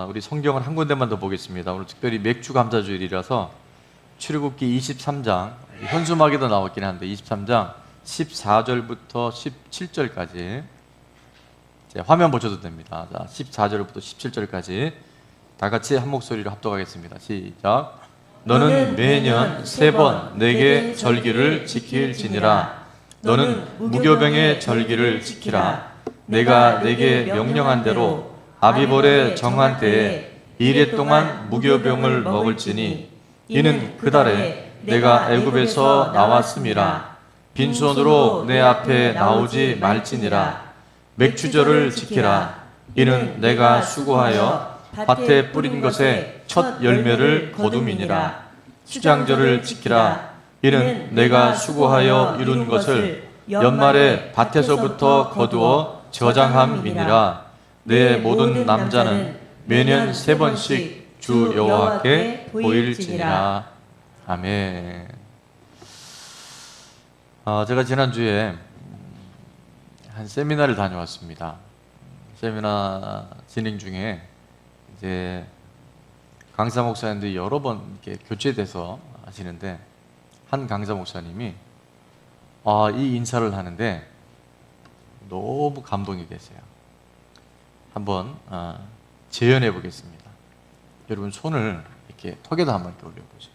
우리 성경을 한 군데만 더 보겠습니다. 오늘 특별히 맥주 감사주일이라서 출애굽기 23장, 현수막에도 나왔긴 한데 23장 14절부터 17절까지 화면 보셔도 됩니다. 자, 14절부터 17절까지 다 같이 한 목소리로 합독하겠습니다. 시작. 너는 매년 3번 내게 절기를 지킬지니라. 너는 무교병의 절기를 지키라. 내가 내게 명령한 대로 아비벌의 정한 때에 이래 동안 무교병을 먹을지니 이는 그 달에 내가 애굽에서 나왔음이라. 빈손으로 내 앞에 나오지 말지니라. 맥주절을 지키라. 이는 내가 수고하여 밭에 뿌린 것의 첫 열매를 거둠이니라. 수장절을 지키라. 이는 내가 수고하여 이룬 것을 연말에 밭에서부터 거두어 저장함이니라. 내 모든 남자는 매년 3번씩 주 여호와께 보일지니라. 아멘. 제가 지난주에 한 세미나를 다녀왔습니다. 세미나 진행 중에 이제 강사 목사님들이 여러 번 이렇게 교체돼서 하시는데 한 강사 목사님이 이 인사를 하는데 너무 감동이 됐어요. 한번 재연해 보겠습니다. 여러분 손을 이렇게 턱에다 한번 이렇게 올려보세요.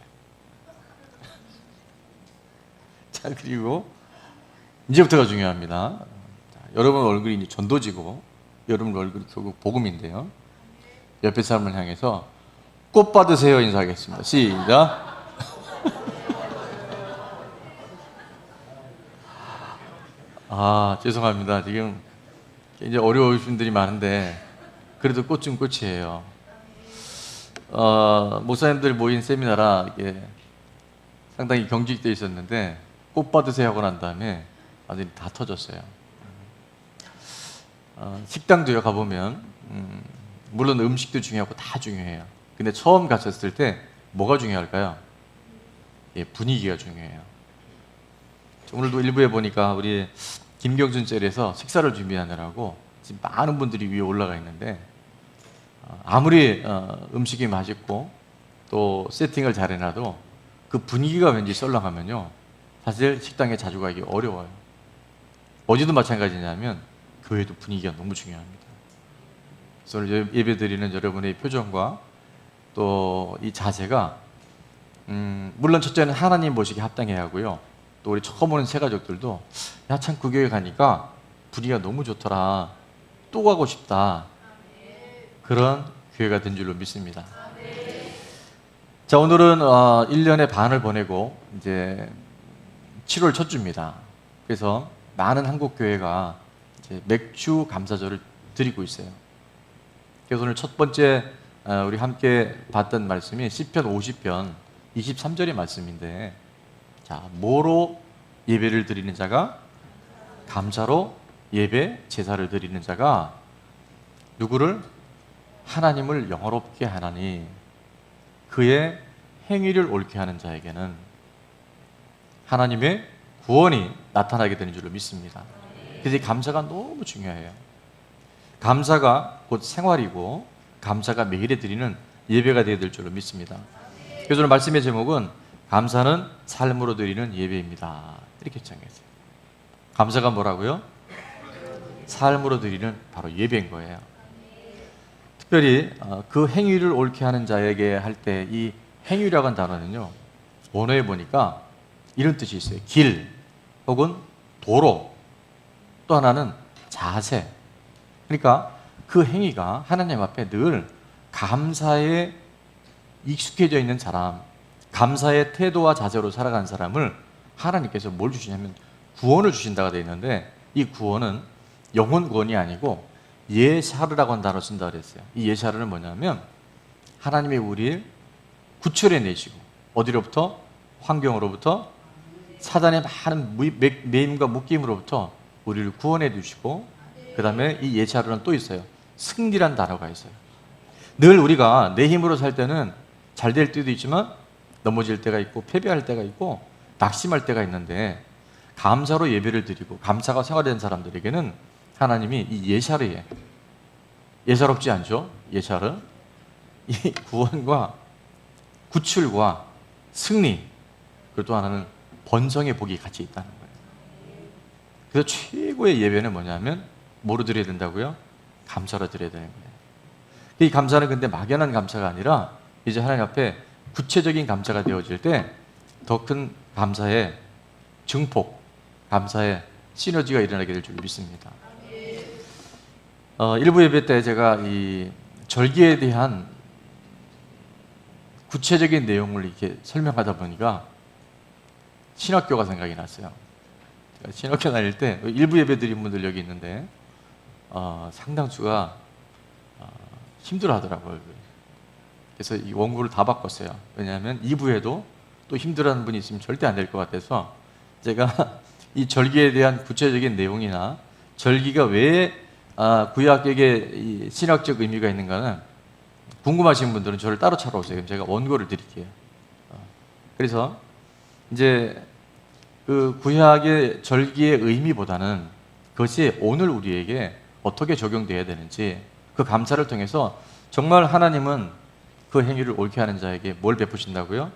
자, 그리고 이제부터가 중요합니다. 자, 여러분 얼굴이 이제 전도지고 여러분 얼굴이 결국 복음인데요. 옆에 사람을 향해서 꽃 받으세요 인사하겠습니다. 시작. 죄송합니다. 지금 이제 어려우신 분들이 많은데 그래도 꽃은 꽃이에요. 목사님들 모인 세미나라 이게 상당히 경직되어 있었는데 꽃 받으세요 하고 난 다음에 완전히 다 터졌어요. 식당도요 가보면 물론 음식도 중요하고 다 중요해요. 근데 처음 갔었을 때 뭐가 중요할까요? 분위기가 중요해요. 오늘도 일부에 보니까 우리 김경준 젤에서 식사를 준비하느라고 지금 많은 분들이 위에 올라가 있는데 아무리 음식이 맛있고 또 세팅을 잘 해놔도 그 분위기가 왠지 썰렁하면요 사실 식당에 자주 가기 어려워요. 어제도 마찬가지냐면 교회도 분위기가 너무 중요합니다. 그래서 오늘 예배 드리는 여러분의 표정과 또 이 자세가 물론 첫째는 하나님 모시기 합당해야 하고요. 또 우리 처음 오는 새 가족들도 야 참 그 교회 가니까 분위기가 너무 좋더라. 또 가고 싶다. 그런 교회가 된 줄로 믿습니다. 자, 오늘은 1년의 반을 보내고 이제 7월 첫 주입니다. 그래서 많은 한국 교회가 이제 맥주 감사절을 드리고 있어요. 그래서 오늘 첫 번째 우리 함께 봤던 말씀이 시편 50편 23절의 말씀인데, 자, 뭐로 예배를 드리는 자가? 감사로 예배 제사를 드리는 자가 누구를? 하나님을 영화롭게 하나니 그의 행위를 옳게 하는 자에게는 하나님의 구원이 나타나게 되는 줄로 믿습니다. 그래서 이 감사가 너무 중요해요. 감사가 곧 생활이고 감사가 매일에 드리는 예배가 되어야 될 줄로 믿습니다. 그래서 오늘 말씀의 제목은 감사는 삶으로 드리는 예배입니다. 이렇게 정했어요. 감사가 뭐라고요? 삶으로 드리는 바로 예배인 거예요. 특별히 그 행위를 옳게 하는 자에게 할 때 이 행위라고 하는 단어는요 원어에 보니까 이런 뜻이 있어요. 길 혹은 도로, 또 하나는 자세. 그러니까 그 행위가 하나님 앞에 늘 감사에 익숙해져 있는 사람, 감사의 태도와 자세로 살아가는 사람을 하나님께서 뭘 주시냐면 구원을 주신다가 되어 있는데, 이 구원은 영혼 구원이 아니고 예샤르라고 하는 단어를 쓴다고 그랬어요. 이 예샤르는 뭐냐면 하나님이 우리를 구출해 내시고 어디로부터? 환경으로부터, 사단의 많은 매임과 묶임으로부터 우리를 구원해 주시고, 그 다음에 이 예샤르는 또 있어요. 승리란 단어가 있어요. 늘 우리가 내 힘으로 살 때는 잘 될 때도 있지만 넘어질 때가 있고 패배할 때가 있고 낙심할 때가 있는데, 감사로 예배를 드리고 감사가 생활된 사람들에게는 하나님이 이 예샤르에, 예사롭지 않죠? 예샤르, 이 구원과 구출과 승리, 그리고 또 하나는 번성의 복이 같이 있다는 거예요. 그래서 최고의 예배는 뭐냐면 뭐로 드려야 된다고요? 감사로 드려야 되는 거예요. 이 감사는 근데 막연한 감사가 아니라 이제 하나님 앞에 구체적인 감사가 되어질 때 더 큰 감사의 증폭, 감사의 시너지가 일어나게 될 줄 믿습니다. 일부 예배 때 제가 이 절기에 대한 구체적인 내용을 이렇게 설명하다 보니까 신학교가 생각이 났어요. 제가 신학교 다닐 때 일부 예배 드린 분들 여기 있는데 상당수가 힘들어하더라고요. 그래서 이 원고를 다 바꿨어요. 왜냐하면 2부에도 또 힘들어하는 분이 있으면 절대 안 될 것 같아서 제가 이 절기에 대한 구체적인 내용이나 절기가 왜 구약에게 이 신학적 의미가 있는가는 궁금하신 분들은 저를 따로 찾아오세요. 그럼 제가 원고를 드릴게요. 그래서 이제 그 구약의 절기의 의미보다는 그것이 오늘 우리에게 어떻게 적용되어야 되는지 그 감사를 통해서 정말 하나님은 그 행위를 옳게 하는 자에게 뭘 베푸신다고요?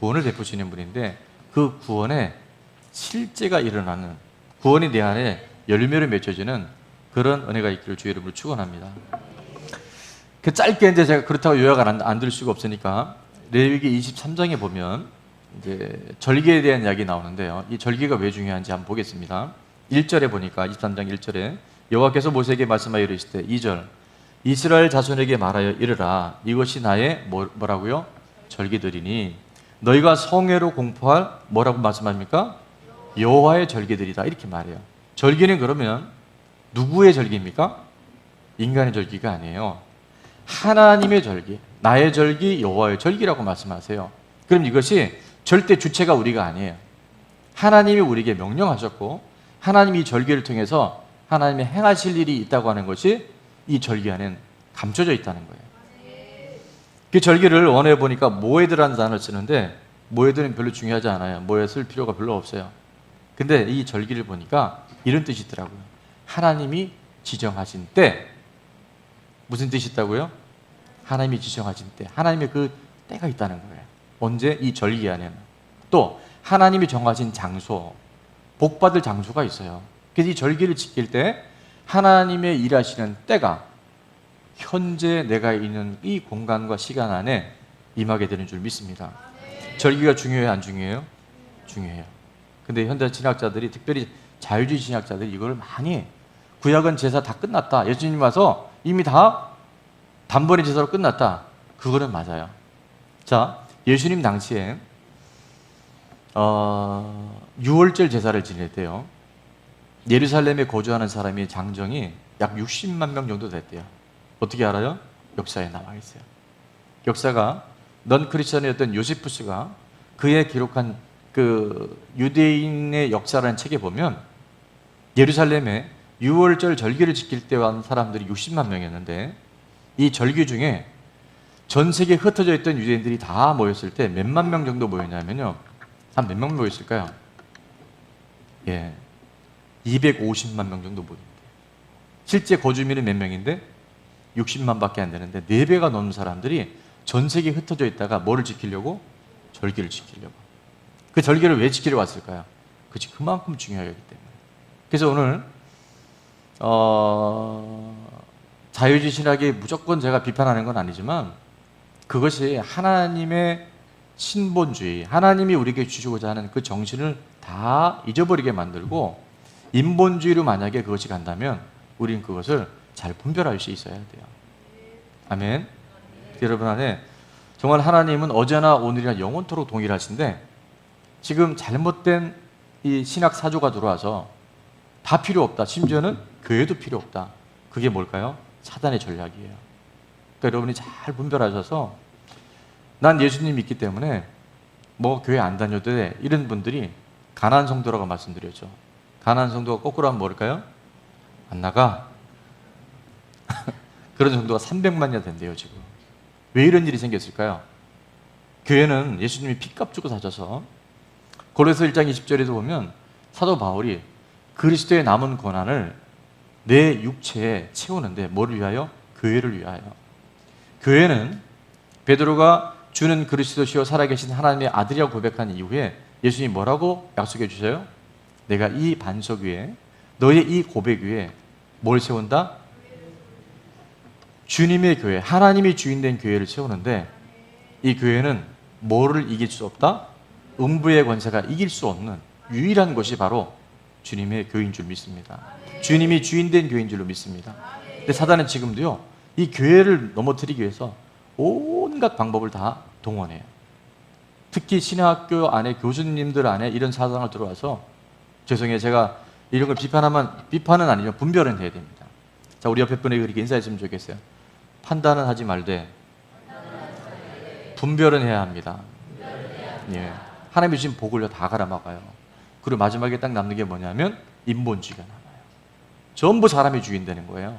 구원을 베푸시는 분인데 그 구원에 실제가 일어나는, 구원이 내 안에 열매를 맺혀지는 그런 은혜가 있기를 주의 이름으로 축원합니다. 그 짧게 이제 제가 그렇다고 요약을 안 들 수가 없으니까 레위기 23장에 보면 이제 절기에 대한 이야기 나오는데요. 이 절기가 왜 중요한지 한번 보겠습니다. 1절에 보니까 23장 1절에 여호와께서 모세에게 말씀하여 이르시되 2절 이스라엘 자손에게 말하여 이르라 이것이 나의 뭐라고요? 절기들이니 너희가 성회로 공포할 뭐라고 말씀합니까? 여호와의 절기들이다 이렇게 말해요. 절기는 그러면 누구의 절기입니까? 인간의 절기가 아니에요. 하나님의 절기, 나의 절기, 여호와의 절기라고 말씀하세요. 그럼 이것이 절대 주체가 우리가 아니에요. 하나님이 우리에게 명령하셨고 하나님이 이 절기를 통해서 하나님이 행하실 일이 있다고 하는 것이 이 절기 안에 감춰져 있다는 거예요. 그 절기를 원어에 보니까 모에드라는 단어를 쓰는데 모에드는 별로 중요하지 않아요. 모에 쓸 필요가 별로 없어요. 근데 이 절기를 보니까 이런 뜻이 있더라고요. 하나님이 지정하신 때. 무슨 뜻이 있다고요? 하나님이 지정하신 때. 하나님의 그 때가 있다는 거예요. 언제? 이 절기 안에는. 또 하나님이 정하신 장소, 복받을 장소가 있어요. 그래서 이 절기를 지킬 때 하나님의 일하시는 때가 현재 내가 있는 이 공간과 시간 안에 임하게 되는 줄 믿습니다. 절기가 중요해요? 안 중요해요? 중요해요. 근데 현대 신학자들이, 특별히 자유주의 신학자들이 이걸 많이 해. 구약은 제사 다 끝났다. 예수님 와서 이미 다 단번에 제사로 끝났다. 그거는 맞아요. 자, 예수님 당시에 6월절 제사를 지냈대요. 예루살렘에 거주하는 사람이 장정이 약 60만 명 정도 됐대요. 어떻게 알아요? 역사에 나와 있어요. 역사가 넌 크리스천이었던 요세푸스가 그의 기록한 그 유대인의 역사라는 책에 보면 예루살렘에 6월절 절기를 지킬 때 온 사람들이 60만 명이었는데 이 절기 중에 전 세계에 흩어져 있던 유대인들이 다 모였을 때 몇만 명 정도 모였냐면요. 한 몇 명 모였을까요? 예, 250만 명 정도 모였는데 실제 거주민은 몇 명인데 60만 밖에 안 되는데 4배가 넘는 사람들이 전 세계에 흩어져 있다가 뭐를 지키려고? 절기를 지키려고. 그 절기를 왜 지키려 왔을까요? 그것이 그만큼 중요하기 때문에. 그래서 오늘 자유주의 신학이 무조건 제가 비판하는 건 아니지만 그것이 하나님의 신본주의, 하나님이 우리에게 주시고자 하는 그 정신을 다 잊어버리게 만들고 인본주의로 만약에 그것이 간다면 우리는 그것을 잘 분별할 수 있어야 돼요. 아멘. 여러분 안에 정말 하나님은 어제나 오늘이나 영원토록 동일하신데 지금 잘못된 이 신학 사조가 들어와서 다 필요 없다. 심지어는 교회도 필요 없다. 그게 뭘까요? 사단의 전략이에요. 그러니까 여러분이 잘 분별하셔서 난 예수님 믿기 때문에 뭐 교회 안 다녀도 돼. 이런 분들이 가난한 성도라고 말씀드렸죠. 가난한 성도가 거꾸로 하면 뭘까요? 안 나가. 그런 정도가 300만이나 된대요 지금. 왜 이런 일이 생겼을까요? 교회는 예수님이 핏값 주고 사셔서 고린도서 1장 20절에도 보면 사도 바울이 그리스도의 남은 고난을 내 육체에 채우는데 뭐를 위하여? 교회를 위하여. 교회는 베드로가 주는 그리스도시요 살아계신 하나님의 아들이라고 고백한 이후에 예수님이 뭐라고 약속해 주세요? 내가 이 반석 위에, 너의 이 고백 위에 뭘 세운다? 주님의 교회, 하나님이 주인된 교회를 세우는데, 이 교회는 뭐를 이길 수 없다? 음부의 권세가 이길 수 없는 유일한 것이 바로 주님의 교회인 줄 믿습니다. 주님이 주인된 교회인 줄로 믿습니다. 근데 사단은 지금도요, 이 교회를 넘어뜨리기 위해서 온갖 방법을 다 동원해요. 특히 신학교 안에 교수님들 안에 이런 사상을 들어와서, 죄송해요, 제가 이런 걸 비판은 아니죠, 분별은 해야 됩니다. 자, 우리 옆에 분에게 그렇게 인사했으면 좋겠어요. 판단은 하지 말되 분별은 해야 합니다. 예. 하나님이 주신 복을 다 갈아막아요. 그리고 마지막에 딱 남는 게 뭐냐면 인본주의가 남아요. 전부 사람이 주인 되는 거예요.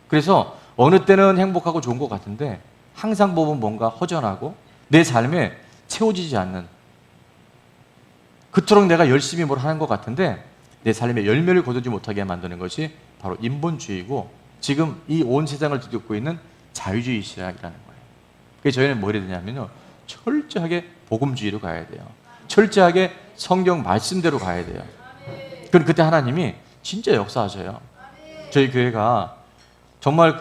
그래서 어느 때는 행복하고 좋은 것 같은데 항상 보면 뭔가 허전하고 내 삶에 채워지지 않는, 그토록 내가 열심히 뭘 하는 것 같은데 내 삶에 열매를 거두지 못하게 만드는 것이 바로 인본주의고, 지금 이 온 세상을 뒤덮고 있는 자유주의 시작이라는 거예요. 그래서 저희는 뭐 해야 되냐면요, 철저하게 복음주의로 가야 돼요. 철저하게 성경 말씀대로 가야 돼요. 그럼 그때 하나님이 진짜 역사하셔요. 저희 교회가 정말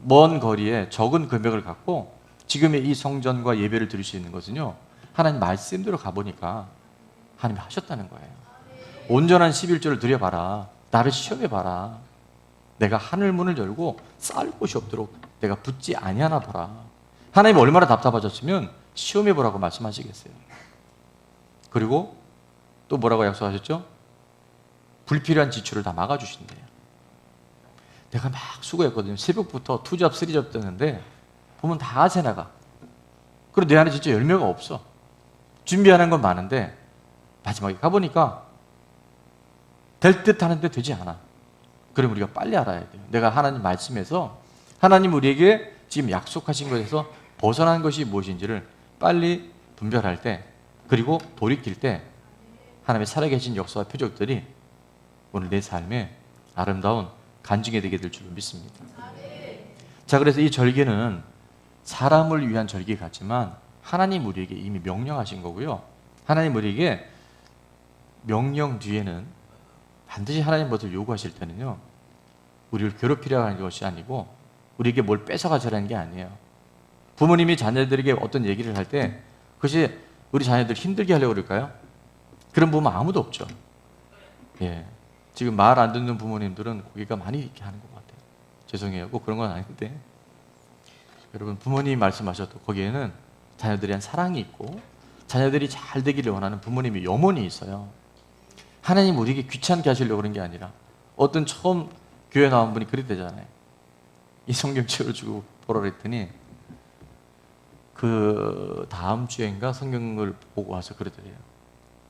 먼 거리에 적은 금액을 갖고 지금의 이 성전과 예배를 드릴 수 있는 것은요, 하나님 말씀대로 가보니까 하나님이 하셨다는 거예요. 온전한 11조를 드려봐라. 나를 시험해봐라. 내가 하늘 문을 열고 쌓을 곳이 없도록 내가 붙지 아니하나 봐라. 하나님이 얼마나 답답하셨으면 시험해보라고 말씀하시겠어요. 그리고 또 뭐라고 약속하셨죠? 불필요한 지출을 다 막아주신대요. 내가 막 수고했거든요. 새벽부터 투잡, 쓰리잡 뜨는데 보면 다 새나가. 그리고 내 안에 진짜 열매가 없어. 준비하는 건 많은데 마지막에 가보니까 될 듯 하는데 되지 않아. 그럼 우리가 빨리 알아야 돼요. 내가 하나님 말씀에서 하나님 우리에게 지금 약속하신 것에서 벗어난 것이 무엇인지를 빨리 분별할 때, 그리고 돌이킬 때 하나님의 살아계신 역사와 표적들이 오늘 내 삶에 아름다운 간증이 되게 될 줄 믿습니다. 자, 그래서 이 절기는 사람을 위한 절기 같지만 하나님 우리에게 이미 명령하신 거고요. 하나님 우리에게 명령 뒤에는 반드시 하나님 것을 요구하실 때는요, 우리를 괴롭히려고 하는 것이 아니고 우리에게 뭘 뺏어가자라는 게 아니에요. 부모님이 자녀들에게 어떤 얘기를 할 때 그것이 우리 자녀들 힘들게 하려고 그럴까요? 그런 부모 아무도 없죠. 예. 지금 말 안 듣는 부모님들은 고개가 많이 이렇게 하는 것 같아요. 죄송해요. 꼭 그런 건 아닌데. 여러분, 부모님이 말씀하셔도 거기에는 자녀들에 대한 사랑이 있고 자녀들이 잘 되기를 원하는 부모님의 염원이 있어요. 하나님 우리에게 귀찮게 하시려고 그런 게 아니라, 어떤 처음 교회 나온 분이 그랬대잖아요. 이 성경책을 주고 보라 그랬더니 그 다음 주엔가 성경을 보고 와서 그러더래요.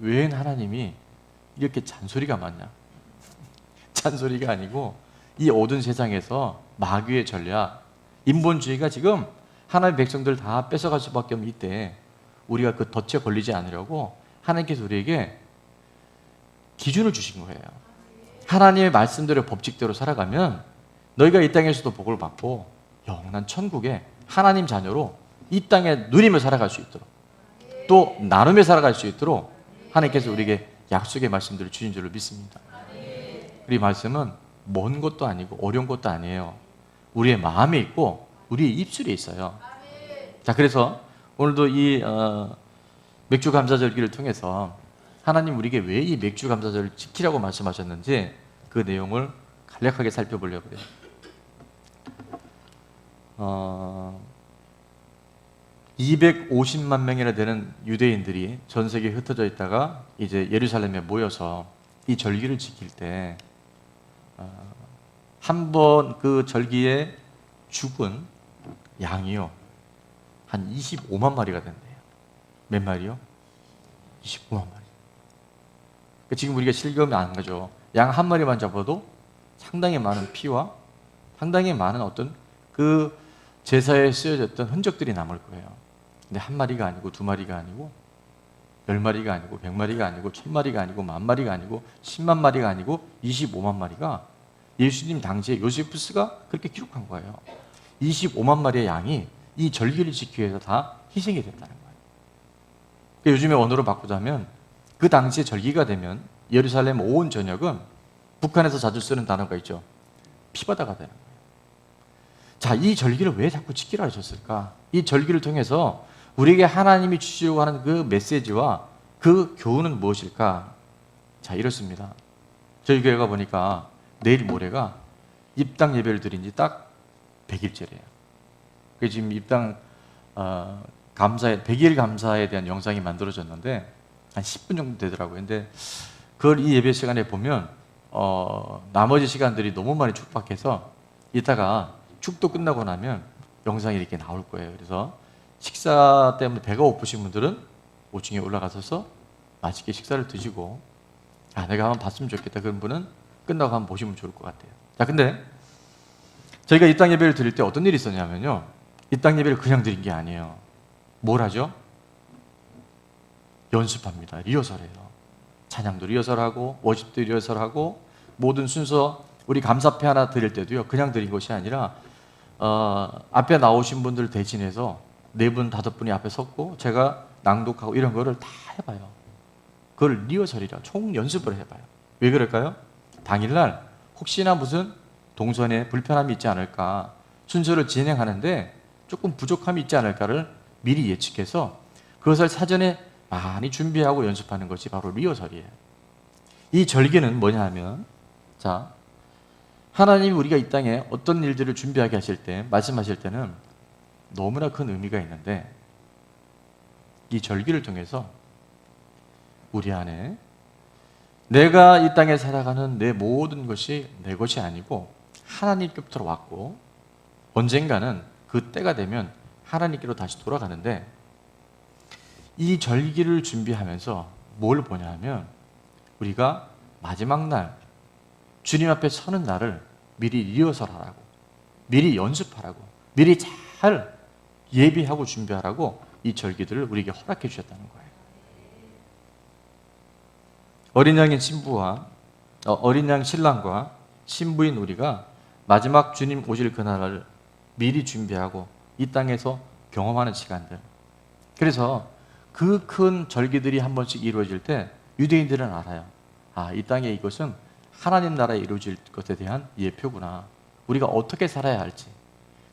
왜 하나님이 이렇게 잔소리가 많냐? 잔소리가 아니고 이 어두운 세상에서 마귀의 전략, 인본주의가 지금 하나님의 백성들 다 뺏어갈 수밖에 없는 이때 우리가 그 덫에 걸리지 않으려고 하나님께서 우리에게 기준을 주신 거예요. 하나님의 말씀대로 법칙대로 살아가면 너희가 이 땅에서도 복을 받고 영원한 천국에 하나님 자녀로 이 땅에 누리며 살아갈 수 있도록, 또 나누며 살아갈 수 있도록 하나님께서 우리에게 약속의 말씀들을 주신 줄로 믿습니다. 우리 말씀은 먼 것도 아니고 어려운 것도 아니에요. 우리의 마음에 있고 우리의 입술에 있어요. 자, 그래서 오늘도 이 맥주 감사절기를 통해서 하나님 우리에게 왜 이 맥주 감사절을 지키라고 말씀하셨는지 그 내용을 간략하게 살펴보려고 해요. 250만 명이나 되는 유대인들이 전 세계에 흩어져 있다가 이제 예루살렘에 모여서 이 절기를 지킬 때 한 번 그 절기에 죽은 양이요, 한 25만 마리가 된대요. 몇 마리요? 25만 마리. 지금 우리가 실감이 안 가죠. 양 한 마리만 잡아도 상당히 많은 피와 상당히 많은 어떤 그 제사에 쓰여졌던 흔적들이 남을 거예요. 근데 한 마리가 아니고 두 마리가 아니고 10마리가 아니고 100마리가 아니고 1000마리가 아니고 10,000마리가 아니고 10만 마리가 아니고 25만 마리가 예수님 당시에 요세푸스가 그렇게 기록한 거예요. 25만 마리의 양이 이 절기를 지키기 위해서 다 희생이 됐다는 거예요. 그러니까 요즘에 언어로 바꾸자면 그 당시에 절기가 되면 예루살렘 온 전역은 북한에서 자주 쓰는 단어가 있죠. 피바다가 되는 거예요. 자, 이 절기를 왜 자꾸 지키라 하셨을까? 이 절기를 통해서 우리에게 하나님이 주시려고 하는 그 메시지와 그 교훈은 무엇일까? 자, 이렇습니다. 저희 교회가 보니까 내일 모레가 입당 예배를 드린 지 딱 100일째래요. 그래서 지금 입당 감사에 100일 감사에 대한 영상이 만들어졌는데 한 10분 정도 되더라고요. 근데 그걸 이 예배 시간에 보면 나머지 시간들이 너무 많이 촉박해서 이따가 축도 끝나고 나면 영상이 이렇게 나올 거예요. 그래서 식사 때문에 배가 고프신 분들은 5층에 올라가셔서 맛있게 식사를 드시고 내가 한번 봤으면 좋겠다 그런 분은 끝나고 한번 보시면 좋을 것 같아요. 자, 근데 저희가 이 땅 예배를 드릴 때 어떤 일이 있었냐면요, 이 땅 예배를 그냥 드린 게 아니에요. 뭘 하죠? 연습합니다. 리허설해요. 찬양도 리허설하고 워십도 리허설하고 모든 순서 우리 감사패 하나 드릴 때도요, 그냥 드린 것이 아니라 앞에 나오신 분들 대신해서 4분, 5분이 앞에 섰고 제가 낭독하고 이런 거를 다 해봐요. 그걸 리허설이라 총 연습을 해봐요. 왜 그럴까요? 당일날 혹시나 무슨 동선에 불편함이 있지 않을까, 순서를 진행하는데 조금 부족함이 있지 않을까를 미리 예측해서 그것을 사전에 많이 준비하고 연습하는 것이 바로 리허설이에요. 이 절기는 뭐냐 하면, 자, 하나님이 우리가 이 땅에 어떤 일들을 준비하게 하실 때, 말씀하실 때는 너무나 큰 의미가 있는데, 이 절기를 통해서 우리 안에 내가 이 땅에 살아가는 내 모든 것이 내 것이 아니고 하나님께부터 왔고, 언젠가는 그 때가 되면 하나님께로 다시 돌아가는데, 이 절기를 준비하면서 뭘 보냐 하면 우리가 마지막 날 주님 앞에 서는 날을 미리 리허설하라고, 미리 연습하라고, 미리 잘 예비하고 준비하라고 이 절기들을 우리에게 허락해 주셨다는 거예요. 어린 양의 신부와 어린 양 신랑과 신부인 우리가 마지막 주님 오실 그날을 미리 준비하고 이 땅에서 경험하는 시간들. 그래서 그 큰 절기들이 한 번씩 이루어질 때 유대인들은 알아요. 이 땅에 이것은 하나님 나라에 이루어질 것에 대한 예표구나. 우리가 어떻게 살아야 할지,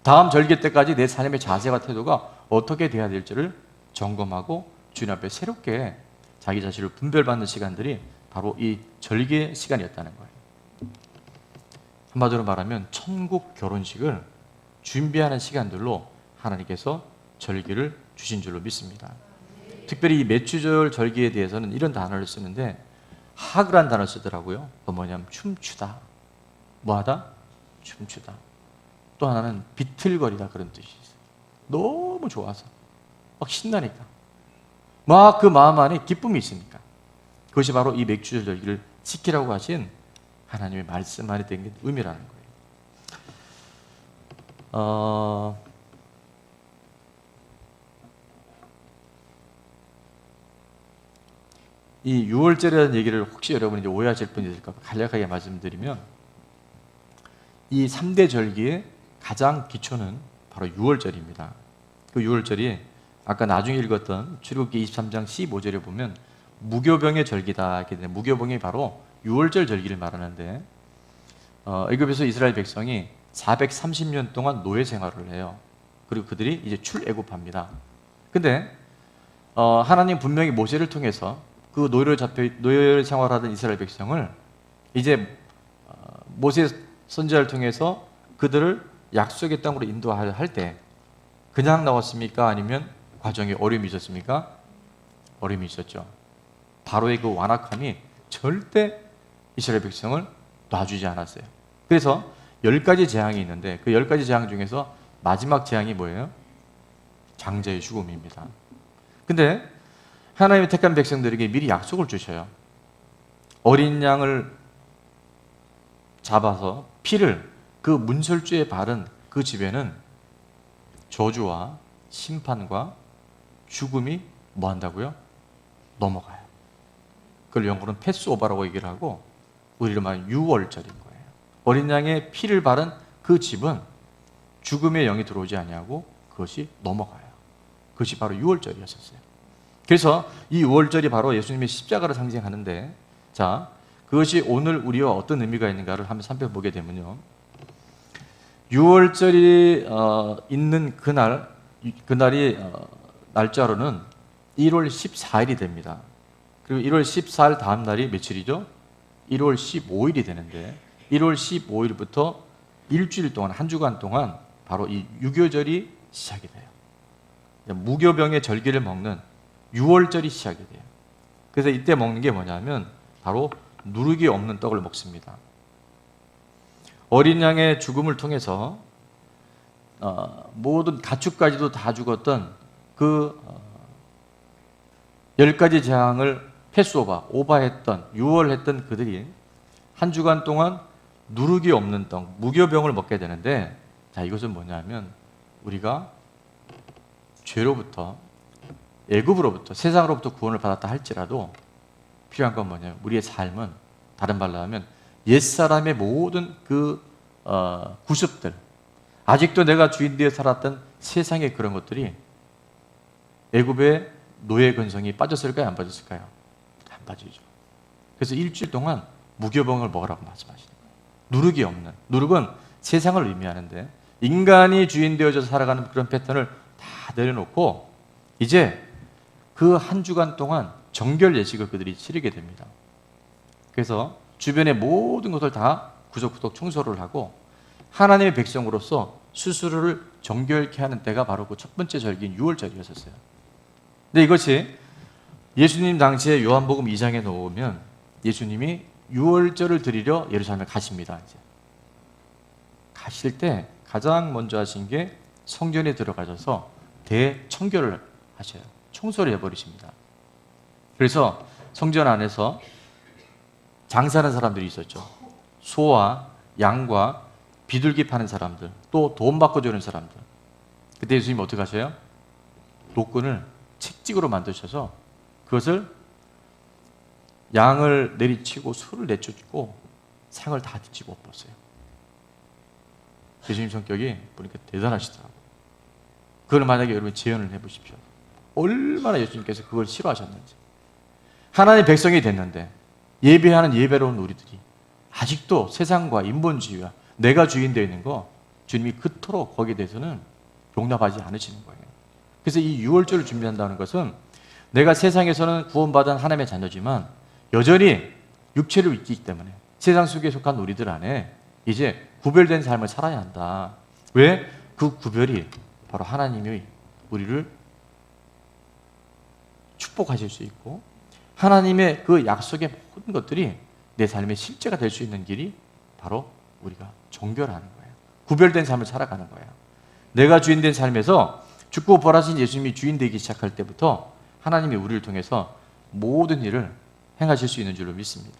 다음 절기 때까지 내 삶의 자세와 태도가 어떻게 돼야 될지를 점검하고 주님 앞에 새롭게 자기 자신을 분별받는 시간들이 바로 이 절기의 시간이었다는 거예요. 한마디로 말하면 천국 결혼식을 준비하는 시간들로 하나님께서 절기를 주신 줄로 믿습니다. 특별히 이 매추절 절기에 대해서는 이런 단어를 쓰는데, 하그란 단어를 쓰더라고요. 그 뭐냐면 춤추다. 뭐하다? 춤추다. 또 하나는 비틀거리다, 그런 뜻이 있어요. 너무 좋아서 막 신나니까, 막 그 마음 안에 기쁨이 있으니까. 그것이 바로 이 매추절 절기를 지키라고 하신 하나님의 말씀 안에 담긴 의미라는 거예요. 이 6월절이라는 얘기를 혹시 여러분이 오해하실 분이 있을까 간략하게 말씀드리면, 이 3대 절기의 가장 기초는 바로 6월절입니다. 그 6월절이 아까 나중에 읽었던 출애굽기 23장 15절에 보면 무교병의 절기다 이렇게 되는데, 무교병이 바로 6월절 절기를 말하는데, 애굽에서 이스라엘 백성이 430년 동안 노예 생활을 해요. 그리고 그들이 이제 출애굽합니다. 근데 하나님 분명히 모세를 통해서 그 노예 생활하던 이스라엘 백성을 이제 모세 선지자를 통해서 그들을 약속의 땅으로 인도할 때 그냥 나왔습니까? 아니면 과정에 어려움이 있었습니까? 어려움이 있었죠. 바로의 그 완악함이 절대 이스라엘 백성을 놔주지 않았어요. 그래서 10가지 재앙이 있는데 그 10가지 재앙 중에서 마지막 재앙이 뭐예요? 장자의 죽음입니다. 근데 하나님의 택한 백성들에게 미리 약속을 주셔요. 어린 양을 잡아서 피를 그 문설주에 바른 그 집에는 저주와 심판과 죽음이 뭐 한다고요? 넘어가요. 그걸 영어로는 패스오버라고 얘기를 하고 우리로 말하면 6월절인 거예요. 어린 양의 피를 바른 그 집은 죽음의 영이 들어오지 아니하고 그것이 넘어가요. 그것이 바로 유월절이었었어요. 그래서 이 유월절이 바로 예수님의 십자가를 상징하는데, 자, 그것이 오늘 우리와 어떤 의미가 있는가를 한번 살펴보게 되면요, 유월절이 있는 그날이 날짜로는 1월 14일이 됩니다. 그리고 1월 14일 다음 날이 며칠이죠? 1월 15일이 되는데, 1월 15일부터 일주일 동안, 한 주간 동안 바로 이 유교절이 시작이 돼요. 무교병의 절기를 먹는 유월절이 시작이 돼요. 그래서 이때 먹는 게 뭐냐면 바로 누룩이 없는 떡을 먹습니다. 어린 양의 죽음을 통해서 모든 가축까지도 다 죽었던 그 10가지 재앙을 오바했던, 유월했던 그들이 한 주간 동안 누룩이 없는 떡, 무교병을 먹게 되는데, 자, 이것은 뭐냐면 우리가 죄로부터, 애굽으로부터, 세상으로부터 구원을 받았다 할지라도 필요한 건 뭐냐면 우리의 삶은, 다른 말로 하면 옛사람의 모든 그 구습들, 아직도 내가 주인 되어 살았던 세상의 그런 것들이 애굽의 노예 근성이 빠졌을까요? 안 빠졌을까요? 안 빠지죠. 그래서 일주일 동안 무교병을 먹으라고 말씀하시는 거예요. 누룩이 없는, 누룩은 세상을 의미하는데 인간이 주인 되어져 살아가는 그런 패턴을 다 내려놓고 이제 그 한 주간 동안 정결 예식을 그들이 치르게 됩니다. 그래서 주변의 모든 것을 다 구석구석 청소를 하고 하나님의 백성으로서 스스로를 정결케 하는 때가 바로 그 첫 번째 절기인 유월절이었어요. 근데 이것이 예수님 당시에 요한복음 2장에 놓으면 예수님이 유월절을 드리려 예루살렘에 가십니다. 이제 가실 때 가장 먼저 하신 게 성전에 들어가셔서 대청결을 하셔요. 청소를 해버리십니다. 그래서 성전 안에서 장사하는 사람들이 있었죠. 소와 양과 비둘기 파는 사람들, 또 돈 받고 주는 사람들. 그때 예수님이 어떻게 하셔요? 노끈을 채찍으로 만드셔서 그것을 양을 내리치고 소를 내쫓고 상을 다 뒤집어 엎었어요. 예수님 성격이 보니까 대단하시더라고요. 그걸 만약에 여러분 재현을 해보십시오. 얼마나 예수님께서 그걸 싫어하셨는지. 하나님의 백성이 됐는데 예배하는 예배로운 우리들이 아직도 세상과 인본주의와 내가 주인 되어 있는 거 주님이 그토록 거기에 대해서는 용납하지 않으시는 거예요. 그래서 이 유월절을 준비한다는 것은 내가 세상에서는 구원받은 하나님의 자녀지만 여전히 육체를 입기 때문에 세상 속에 속한 우리들 안에 이제 구별된 삶을 살아야 한다. 왜? 그 구별이 바로 하나님이 우리를 축복하실 수 있고 하나님의 그 약속의 모든 것들이 내 삶의 실제가 될 수 있는 길이 바로 우리가 정결하는 거예요. 구별된 삶을 살아가는 거예요. 내가 주인 된 삶에서 죽고 부활하신 예수님이 주인 되기 시작할 때부터 하나님이 우리를 통해서 모든 일을 행하실 수 있는 줄로 믿습니다.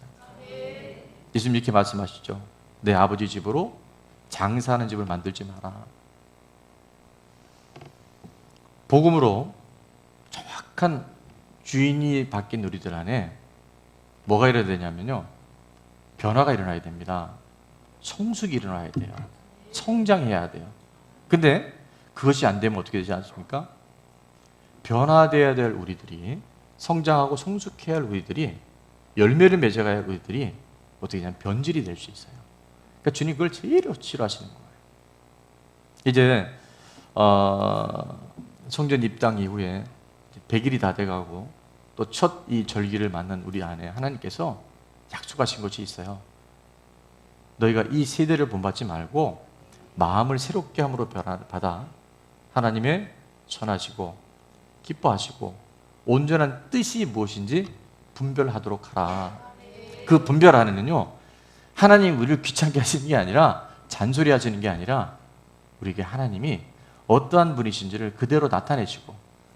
예수님 이렇게 말씀하시죠. 내 아버지 집으로 장사하는 집을 만들지 마라. 복음으로 정확한 주인이 바뀐 우리들 안에 뭐가 일어나야 되냐면요, 변화가 일어나야 됩니다. 성숙이 일어나야 돼요. 성장해야 돼요. 근데 그것이 안 되면 어떻게 되지 않습니까? 변화되어야 될 우리들이, 성장하고 성숙해야 할 우리들이, 열매를 맺어가야 할 우리들이 어떻게 되냐면 변질이 될 수 있어요. 그러니까 주님 그걸 제일 싫어하시는 거예요. 이제 성전 입당 이후에 100일이 다 돼가고 또 첫 이 절기를 맞는 우리 안에 하나님께서 약속하신 것이 있어요. 너희가 이 세대를 본받지 말고 마음을 새롭게 함으로 받아 하나님의 선하시고 기뻐하시고 온전한 뜻이 무엇인지 분별하도록 하라. 그 분별하는은요, 하나님 우리를 귀찮게 하시는 게 아니라, 잔소리 하시는 게 아니라 우리에게 하나님이 어떠한 분이신지를 그대로 나타내시고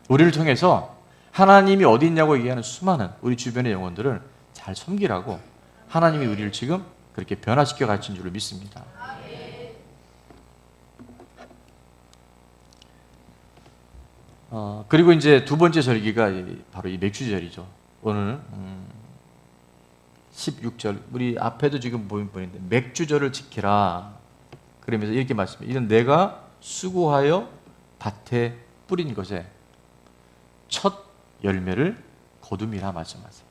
우리를 통해서 하나님이 어디 있냐고 얘기하는 수많은 우리 주변의 영혼들을 잘 섬기라고 하나님이 우리를 지금 그렇게 변화시켜 가신 줄로 믿습니다. 그리고 이제 두 번째 절기가 바로 이 맥주절이죠. 오늘 16절, 우리 앞에도 지금 보이는데 맥주절을 지키라. 그러면서 이렇게 말씀해요. 이는 내가 수고하여 밭에 뿌린 것에 첫 열매를 거둠이라 말씀하세요.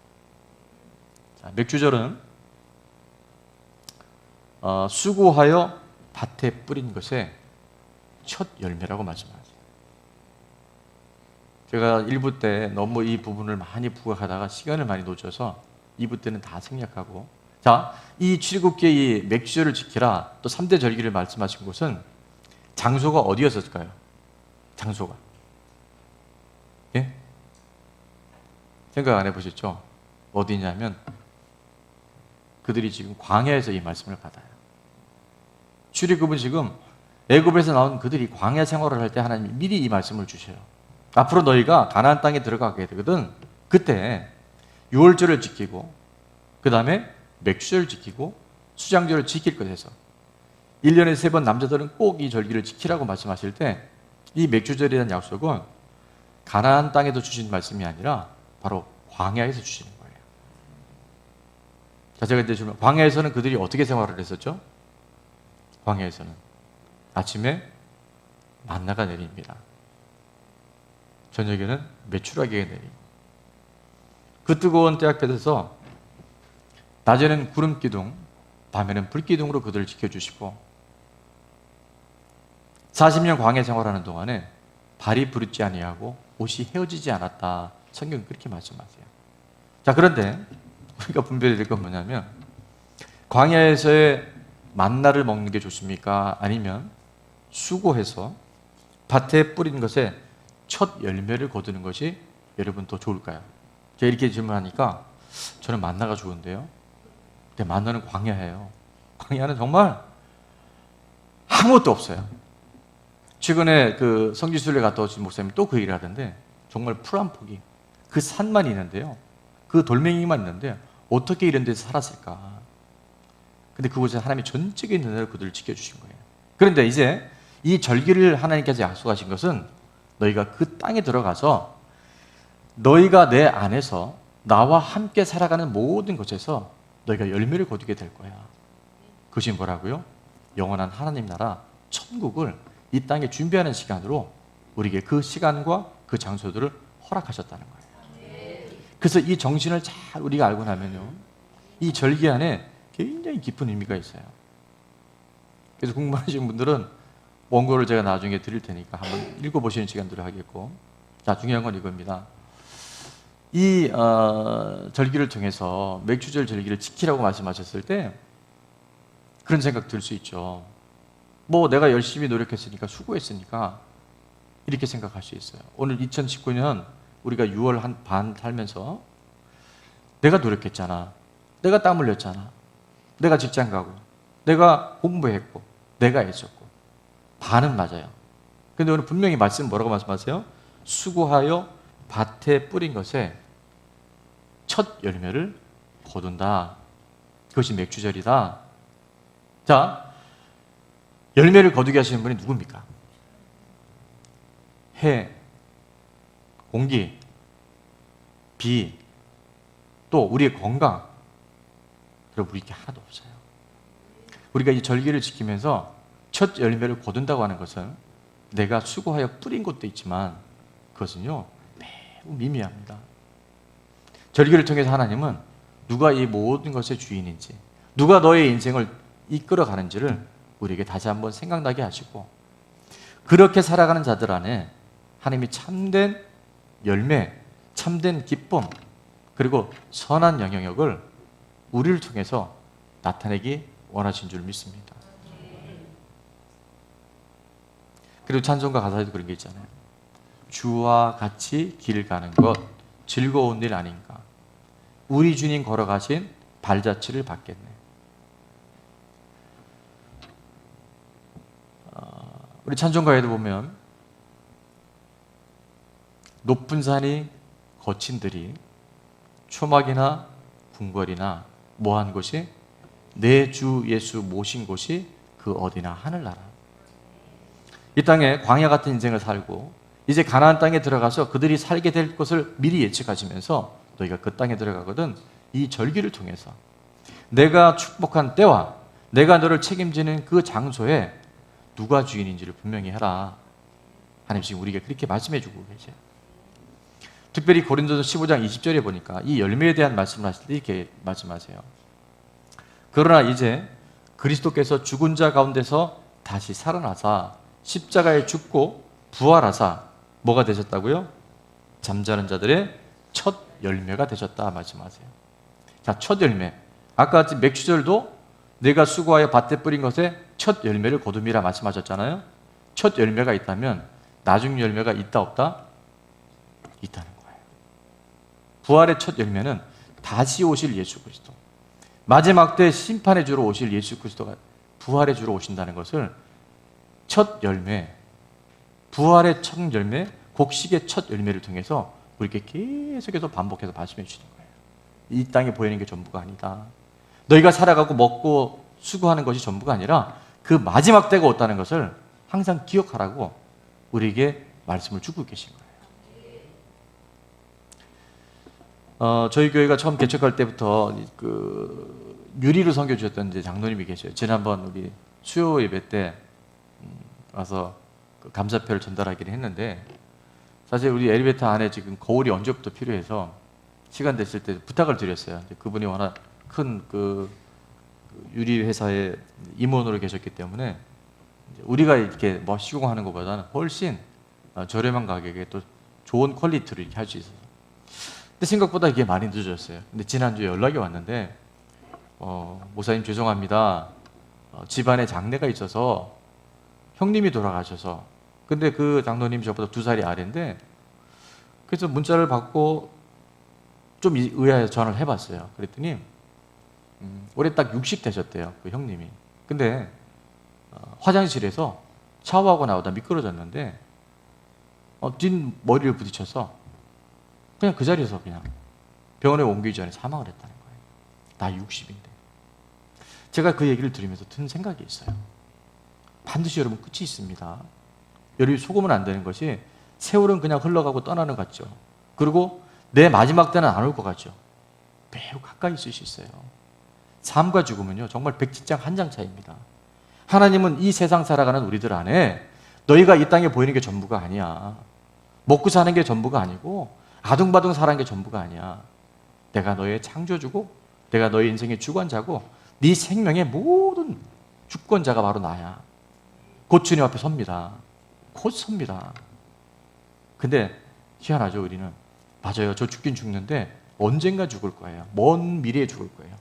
자, 맥주절은 수고하여 밭에 뿌린 것에 첫 열매라고 말씀하세요. 제가 1부 때 너무 이 부분을 많이 부각하다가 시간을 많이 놓쳐서 2부 때는 다 생략하고, 자, 이 7개의 맥주절을 지키라 또 3대 절기를 말씀하신 곳은 장소가 어디였을까요? 장소가. 예? 생각 안 해보셨죠? 어디냐면 그들이 지금 광야에서 이 말씀을 받아요. 출애굽은 지금 애굽에서 나온 그들이 광야 생활을 할 때 하나님이 미리 이 말씀을 주셔요. 앞으로 너희가 가나안 땅에 들어가게 되거든. 그때 유월절을 지키고 그 다음에 맥주절을 지키고 수장절을 지킬 것에서 1년에 3번 남자들은 꼭 이 절기를 지키라고 말씀하실 때 이 맥주절이라는 약속은 가나안 땅에서 주신 말씀이 아니라 바로 광야에서 주시는 거예요. 자, 제가 이제 질문, 광야에서는 그들이 어떻게 생활을 했었죠? 광야에서는 아침에 만나가 내립니다. 저녁에는 메추라기가 내리고, 그 뜨거운 때 앞에서 낮에는 구름 기둥, 밤에는 불 기둥으로 그들을 지켜주시고 40년 광야 생활하는 동안에 발이 부르지 아니하고 옷이 헤어지지 않았다. 성경은 그렇게 말씀하세요. 자, 그런데 우리가 분별해야 될 건 뭐냐면 광야에서의 만나를 먹는 게 좋습니까? 아니면 수고해서 밭에 뿌린 것에 첫 열매를 거두는 것이 여러분 더 좋을까요? 제가 이렇게 질문하니까 저는 만나가 좋은데요. 근데 만나는 광야예요. 광야는 정말 아무것도 없어요. 최근에 그 성지순례 갔다 오신 목사님이 또 그 얘기를 하던데 정말 풀 한 폭이 그 산만 있는데요. 그 돌멩이만 있는데 어떻게 이런 데서 살았을까? 근데 그곳에 하나님이 전적인 은혜로 그들을 지켜주신 거예요. 그런데 이제 이 절기를 하나님께서 약속하신 것은 너희가 그 땅에 들어가서 너희가 내 안에서 나와 함께 살아가는 모든 것에서 너희가 열매를 거두게 될 거야. 그것이 뭐라고요? 영원한 하나님 나라 천국을 이 땅에 준비하는 시간으로 우리에게 그 시간과 그 장소들을 허락하셨다는 거예요. 그래서 이 정신을 잘 우리가 알고 나면요, 이 절기 안에 굉장히 깊은 의미가 있어요. 그래서 궁금하신 분들은 원고를 제가 나중에 드릴 테니까 한번 읽어보시는 시간들을 하겠고, 자, 중요한 건 이겁니다. 이 절기를 통해서 맥주절 절기를 지키라고 말씀하셨을 때 그런 생각 들 수 있죠. 뭐 내가 열심히 노력했으니까, 수고했으니까 이렇게 생각할 수 있어요. 오늘 2019년 우리가 6월 한 반 살면서 내가 노력했잖아, 내가 땀 흘렸잖아, 내가 직장 가고, 내가 공부했고, 내가 했었고, 반은 맞아요. 근데 오늘 분명히 말씀 뭐라고 말씀하세요? 수고하여 밭에 뿌린 것에 첫 열매를 거둔다. 그것이 맥주절이다. 자, 열매를 거두게 하시는 분이 누굽니까? 해, 공기, 비, 또 우리의 건강. 여러분, 우리 게 하나도 없어요. 우리가 이 절기를 지키면서 첫 열매를 거둔다고 하는 것은 내가 수고하여 뿌린 것도 있지만 그것은요, 매우 미미합니다. 절기를 통해서 하나님은 누가 이 모든 것의 주인인지, 누가 너의 인생을 이끌어가는지를 우리에게 다시 한번 생각나게 하시고, 그렇게 살아가는 자들 안에 하나님이 참된 열매, 참된 기쁨, 그리고 선한 영향력을 우리를 통해서 나타내기 원하신 줄 믿습니다. 그리고 찬송가 가사에도 그런 게 있잖아요. 주와 같이 길 가는 것 즐거운 일 아닌가. 우리 주님 걸어가신 발자취를 받겠네. 우리 찬송가에도 보면 높은 산이 거친 들이 초막이나 궁궐이나 뭐한 곳이 내 주 예수 모신 곳이 그 어디나 하늘나라. 이 땅에 광야 같은 인생을 살고 이제 가나안 땅에 들어가서 그들이 살게 될 것을 미리 예측하시면서 너희가 그 땅에 들어가거든 이 절기를 통해서 내가 축복한 때와 내가 너를 책임지는 그 장소에 누가 주인인지를 분명히 해라. 하나님 지금 우리에게 그렇게 말씀해 주고 계세요. 특별히 고린도서 15장 20절에 보니까 이 열매에 대한 말씀을 하실 때 이렇게 말씀하세요. 그러나 이제 그리스도께서 죽은 자 가운데서 다시 살아나사 십자가에 죽고 부활하사 뭐가 되셨다고요? 잠자는 자들의 첫 열매가 되셨다 말씀하세요. 자, 첫 열매. 아까 같이 맥주절도 내가 수고하여 밭에 뿌린 것에 첫 열매를 거둠이라 말씀하셨잖아요. 첫 열매가 있다면 나중 열매가 있다 없다? 있다는 거예요. 부활의 첫 열매는 다시 오실 예수 그리스도, 마지막 때 심판의 주로 오실 예수 그리스도가 부활의 주로 오신다는 것을 첫 열매, 부활의 첫 열매, 곡식의 첫 열매를 통해서 우리에게 계속해서 반복해서 말씀해 주시는 거예요. 이 땅에 보이는 게 전부가 아니다. 너희가 살아가고 먹고 수고하는 것이 전부가 아니라 그 마지막 때가 왔다는 것을 항상 기억하라고 우리에게 말씀을 주고 계신 거예요. 저희 교회가 처음 개척할 때부터 그 유리로 섬겨 주셨던 이제 장로님이 계셔요. 지난번 우리 수요 예배 때 와서 그 감사표를 전달하기를 했는데, 사실 우리 엘리베이터 안에 지금 거울이 언제부터 필요해서 시간 됐을 때 부탁을 드렸어요. 그분이 워낙 큰 그 유리 회사의 임원으로 계셨기 때문에 우리가 이렇게 뭐 시공하는 것보다는 훨씬 저렴한 가격에 또 좋은 퀄리티로 이렇게 할 수 있어서. 근데 생각보다 이게 많이 늦어졌어요. 근데 지난주에 연락이 왔는데, 목사님 죄송합니다. 집안에 장례가 있어서 형님이 돌아가셔서, 근데 그 장로님이 저보다 2살이 아래인데, 그래서 문자를 받고 좀 의아해서 전화를 해봤어요. 그랬더니 올해 딱 60 되셨대요, 그 형님이. 근데 화장실에서 샤워하고 나오다 미끄러졌는데 뒷 머리를 부딪혀서 그냥 그 자리에서 그냥 병원에 옮기기 전에 사망을 했다는 거예요. 나 60인데. 제가 그 얘기를 들으면서 든 생각이 있어요. 반드시 여러분 끝이 있습니다. 여러분이 속으면 안 되는 것이, 세월은 그냥 흘러가고 떠나는 것 같죠. 그리고 내 마지막 때는 안 올 것 같죠. 매우 가까이 있을 수 있어요. 삶과 죽음은요, 정말 백지장 한 장 차이입니다. 하나님은 이 세상 살아가는 우리들 안에 너희가 이 땅에 보이는 게 전부가 아니야. 먹고 사는 게 전부가 아니고 아둥바둥 살아가는 게 전부가 아니야. 내가 너의 창조주고 내가 너의 인생의 주관자고 네 생명의 모든 주권자가 바로 나야. 곧 주님 앞에 섭니다. 곧 섭니다. 근데 희한하죠, 우리는. 맞아요, 저 죽긴 죽는데 언젠가 죽을 거예요. 먼 미래에 죽을 거예요.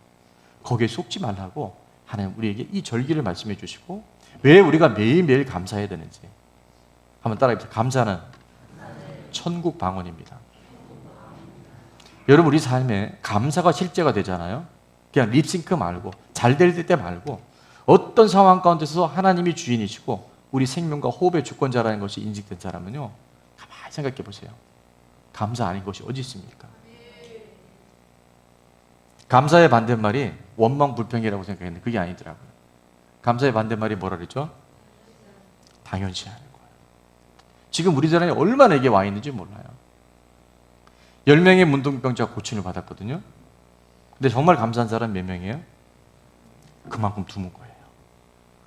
거기에 속지 말라고 하나님 우리에게 이 절기를 말씀해 주시고, 왜 우리가 매일매일 감사해야 되는지 한번 따라해보세요. 감사는 천국 방언입니다. 여러분, 우리 삶에 감사가 실제가 되잖아요. 그냥 립싱크 말고, 잘 될 때 말고, 어떤 상황 가운데서 하나님이 주인이시고 우리 생명과 호흡의 주권자라는 것이 인식된 사람은요, 가만히 생각해 보세요. 감사 아닌 것이 어디 있습니까? 감사의 반대말이 원망불평이라고 생각했는데 그게 아니더라고요. 감사의 반대말이 뭐라 그랬죠? 당연시하는 거예요. 지금 우리들 안에 얼마나 이게 와 있는지 몰라요. 10명의 문둥병자가 고침을 받았거든요. 근데 정말 감사한 사람 몇 명이에요? 그만큼 드문 거예요.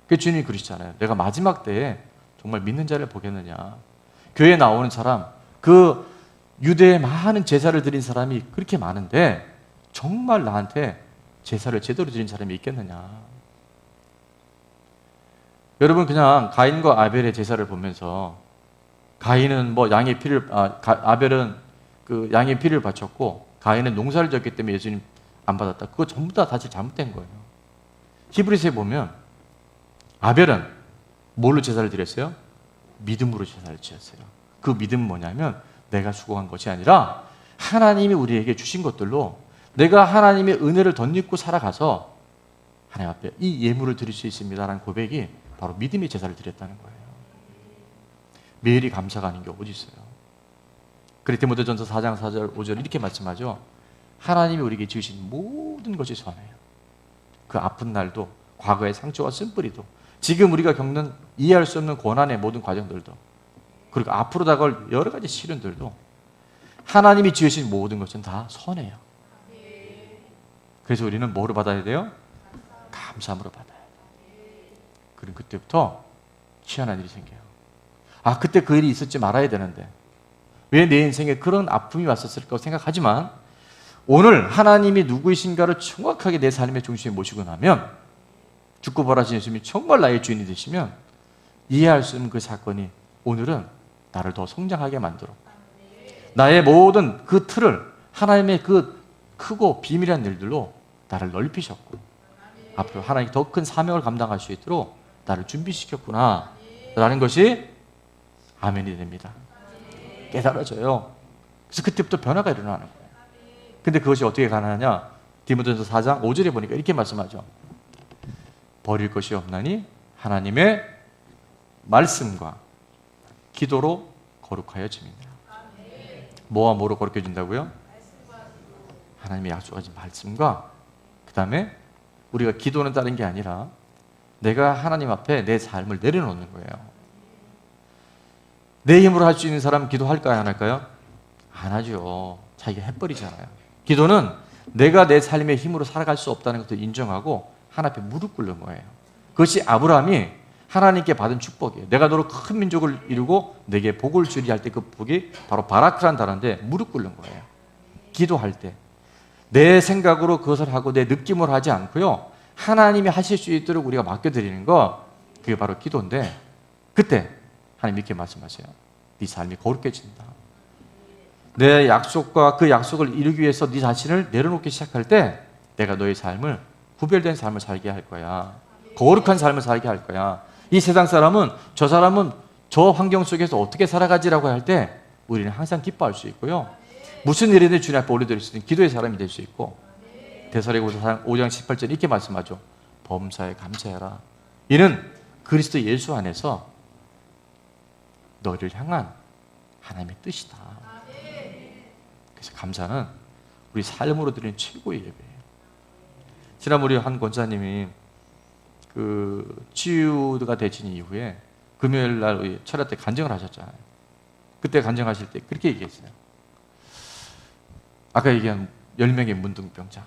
그 주님이 그러시잖아요. 내가 마지막 때에 정말 믿는 자를 보겠느냐. 교회에 나오는 사람, 그 유대에 많은 제사를 드린 사람이 그렇게 많은데 정말 나한테 제사를 제대로 드린 사람이 있겠느냐. 여러분, 그냥 가인과 아벨의 제사를 보면서 가인은 뭐 양의 피를 아벨은 그 양의 피를 바쳤고 가인은 농사를 지었기 때문에 예수님 안 받았다. 그거 전부 다 사실 잘못된 거예요. 히브리서에 보면 아벨은 뭘로 제사를 드렸어요? 믿음으로 제사를 지었어요. 그 믿음은 뭐냐면 내가 수고한 것이 아니라 하나님이 우리에게 주신 것들로 내가 하나님의 은혜를 덧입고 살아가서 하나님 앞에 이 예물을 드릴 수 있습니다라는 고백이 바로 믿음의 제사를 드렸다는 거예요. 매일이 감사가 아닌 게 어디 있어요. 그래서 디모데전서 4장 4절 5절 이렇게 말씀하죠. 하나님이 우리에게 지으신 모든 것이 선해요. 그 아픈 날도, 과거의 상처와 쓴뿌리도, 지금 우리가 겪는 이해할 수 없는 고난의 모든 과정들도, 그리고 앞으로 다가올 여러 가지 시련들도 하나님이 지으신 모든 것은 다 선해요. 그래서 우리는 뭐로 받아야 돼요? 감사함으로 받아야 돼요. 그럼 그때부터 희한한 일이 생겨요. 아, 그때 그 일이 있었지 말아야 되는데 왜 내 인생에 그런 아픔이 왔었을까 생각하지만, 오늘 하나님이 누구이신가를 정확하게 내 삶의 중심에 모시고 나면, 죽고 부활하신 예수님이 정말 나의 주인이 되시면 이해할 수 없는 그 사건이 오늘은 나를 더 성장하게 만들어 나의 모든 그 틀을 하나님의 그 크고 비밀한 일들로 나를 넓히셨고, 앞으로 하나님이 더 큰 사명을 감당할 수 있도록 나를 준비시켰구나 라는 것이 아멘이 됩니다. 깨달아져요. 그래서 그때부터 변화가 일어나는 거예요. 근데 그것이 어떻게 가능하냐? 디모데전서 4장 5절에 보니까 이렇게 말씀하죠. 버릴 것이 없나니 하나님의 말씀과 기도로 거룩하여 집니다. 뭐와 뭐로 거룩해 준다고요? 하나님의 약속하신 말씀과, 그 다음에 우리가 기도는 다른 게 아니라 내가 하나님 앞에 내 삶을 내려놓는 거예요. 내 힘으로 할 수 있는 사람은 기도할까요? 안 할까요? 안 하죠. 자기가 해버리잖아요. 기도는 내가 내 삶의 힘으로 살아갈 수 없다는 것을 인정하고 하나님 앞에 무릎 꿇는 거예요. 그것이 아브라함이 하나님께 받은 축복이에요. 내가 너로 큰 민족을 이루고 내게 복을 주리 할 때 그 복이 바로 바라크란 단어인데 무릎 꿇는 거예요. 기도할 때 내 생각으로 그것을 하고 내 느낌으로 하지 않고요, 하나님이 하실 수 있도록 우리가 맡겨드리는 거, 그게 바로 기도인데, 그때 하나님 이렇게 말씀하세요. 네 삶이 거룩해진다. 내 약속과 그 약속을 이루기 위해서 네 자신을 내려놓기 시작할 때 내가 너의 삶을 구별된 삶을 살게 할 거야. 거룩한 삶을 살게 할 거야. 이 세상 사람은 저 사람은 저 환경 속에서 어떻게 살아가지라고 할 때 우리는 항상 기뻐할 수 있고요, 무슨 일이든 주님 앞에 올려드릴 수 있는 기도의 사람이 될 수 있고, 데살로니가서 5장 18절 이렇게 말씀하죠. 범사에 감사해라. 이는 그리스도 예수 안에서 너를 향한 하나님의 뜻이다. 그래서 감사는 우리 삶으로 드리는 최고의 예배예요. 지난번에 한 권사님이 그 치유가 되신 이후에 금요일 날 철야 때 간증을 하셨잖아요. 그때 간증하실 때 그렇게 얘기했어요. 아까 얘기한 10명의 문둥병자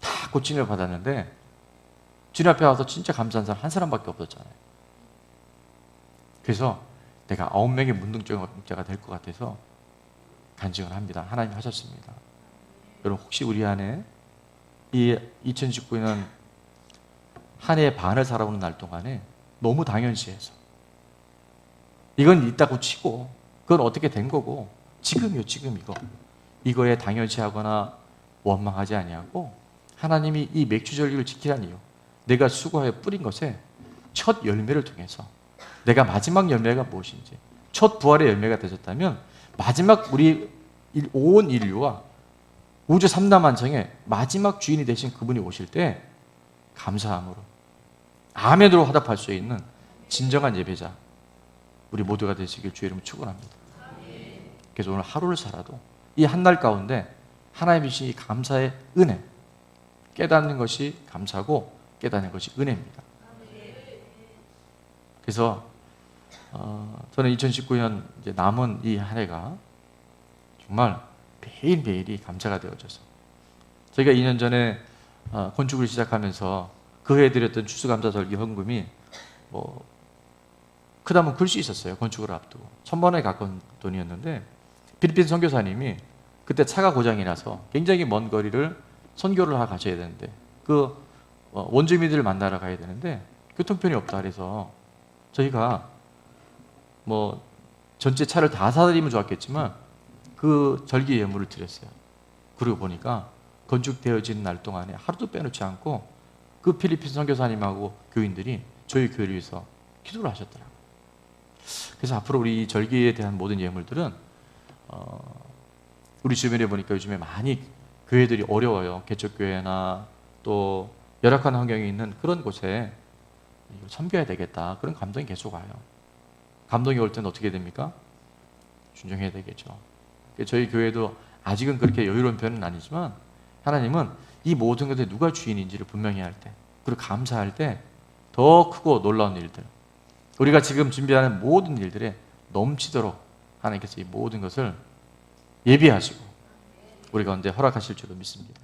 다 고침을 받았는데 주님 앞에 와서 진짜 감사한 사람 한 사람밖에 없었잖아요. 그래서 내가 9명의 문둥병자가 될 것 같아서 간증을 합니다. 하나님 하셨습니다. 여러분, 혹시 우리 안에 이 2019년 한 해의 반을 살아오는 날 동안에 너무 당연시해서 이건 있다고 치고 그건 어떻게 된 거고 지금이요, 지금 이거에 당연시하거나 원망하지 아니하고 하나님이 이 맥주절기를 지키라는 이유, 내가 수고하여 뿌린 것에 첫 열매를 통해서 내가 마지막 열매가 무엇인지, 첫 부활의 열매가 되셨다면 마지막 우리 온 인류와 우주 삼라만상의 마지막 주인이 되신 그분이 오실 때 감사함으로 아멘으로 화답할 수 있는 진정한 예배자 우리 모두가 되시길 주의 이름으로 축원합니다. 그래서 오늘 하루를 살아도 이 한 날 가운데 하나님이 주신 이 감사의 은혜, 깨닫는 것이 감사고 깨닫는 것이 은혜입니다. 그래서 저는 2019년 이제 남은 이 한 해가 정말 매일매일이 감사가 되어져서, 저희가 2년 전에 건축을 시작하면서 그 해에 드렸던 추수감사절기 헌금이 뭐 크다면 글씨 있었어요. 건축을 앞두고 1,000만 원에 가까운 돈이었는데, 필리핀 선교사님이 그때 차가 고장이 나서 굉장히 먼 거리를 선교를 하러 가셔야 되는데 그 원주민들을 만나러 가야 되는데 교통편이 없다 그래서 저희가 뭐 전체 차를 다 사드리면 좋았겠지만 그 절기 예물을 드렸어요. 그러고 보니까 건축되어진 날 동안에 하루도 빼놓지 않고 그 필리핀 선교사님하고 교인들이 저희 교회를 위해서 기도를 하셨더라고요. 그래서 앞으로 우리 절기에 대한 모든 예물들은 우리 주변에 보니까 요즘에 많이 교회들이 어려워요. 개척교회나 또 열악한 환경에 있는 그런 곳에 섬겨야 되겠다, 그런 감동이 계속 와요. 감동이 올 때는 어떻게 됩니까? 순종해야 되겠죠. 저희 교회도 아직은 그렇게 여유로운 편은 아니지만 하나님은 이 모든 것에 누가 주인인지를 분명히 할 때, 그리고 감사할 때 더 크고 놀라운 일들, 우리가 지금 준비하는 모든 일들에 넘치도록 하나님께서 이 모든 것을 예비하시고 우리 가운데 허락하실 줄로 믿습니다.